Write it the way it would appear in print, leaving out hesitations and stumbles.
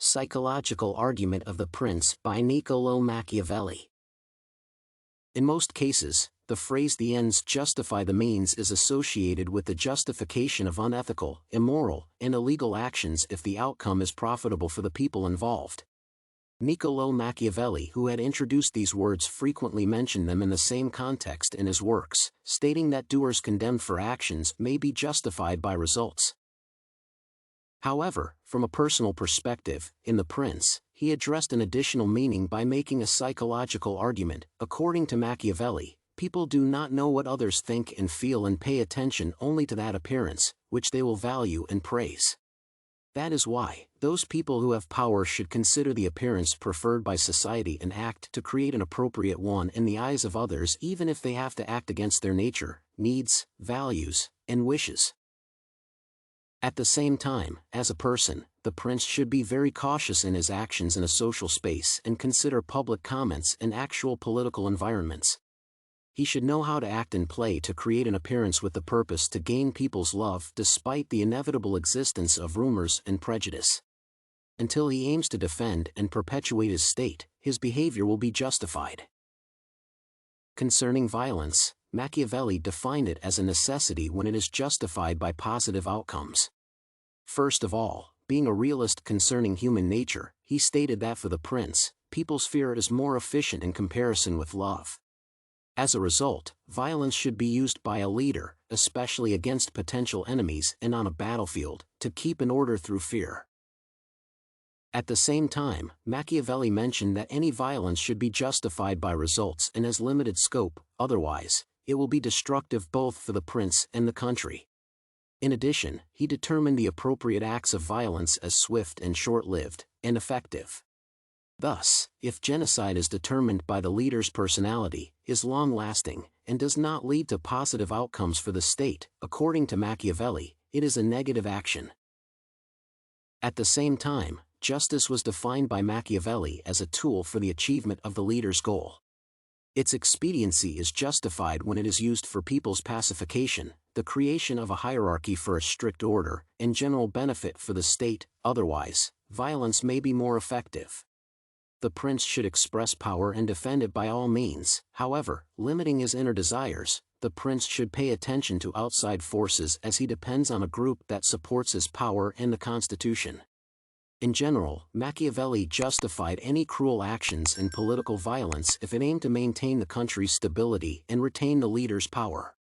Psychological Argument of the Prince by Niccolò Machiavelli. In most cases, the phrase "the ends justify the means" is associated with the justification of unethical, immoral, and illegal actions if the outcome is profitable for the people involved. Niccolò Machiavelli, who had introduced these words, frequently mentioned them in the same context in his works, stating that doers condemned for actions may be justified by results. However, from a personal perspective, in The Prince, he addressed an additional meaning by making a psychological argument. According to Machiavelli, people do not know what others think and feel and pay attention only to that appearance, which they will value and praise. That is why, those people who have power should consider the appearance preferred by society and act to create an appropriate one in the eyes of others, even if they have to act against their nature, needs, values, and wishes. At the same time, as a person, the prince should be very cautious in his actions in a social space and consider public comments and actual political environments. He should know how to act and play to create an appearance with the purpose to gain people's love despite the inevitable existence of rumors and prejudice. Until he aims to defend and perpetuate his state, his behavior will be justified. Concerning violence, Machiavelli defined it as a necessity when it is justified by positive outcomes. First of all, being a realist concerning human nature, he stated that for the prince, people's fear is more efficient in comparison with love. As a result, violence should be used by a leader, especially against potential enemies and on a battlefield, to keep an order through fear. At the same time, Machiavelli mentioned that any violence should be justified by results and has limited scope, otherwise, it will be destructive both for the prince and the country. In addition, he determined the appropriate acts of violence as swift and short-lived, and effective. Thus, if genocide is determined by the leader's personality, is long-lasting, and does not lead to positive outcomes for the state, according to Machiavelli, it is a negative action. At the same time, justice was defined by Machiavelli as a tool for the achievement of the leader's goal. Its expediency is justified when it is used for people's pacification, the creation of a hierarchy for a strict order, and general benefit for the state. Otherwise, violence may be more effective. The prince should express power and defend it by all means. However, limiting his inner desires, the prince should pay attention to outside forces as he depends on a group that supports his power and the constitution. In general, Machiavelli justified any cruel actions and political violence if it aimed to maintain the country's stability and retain the leader's power.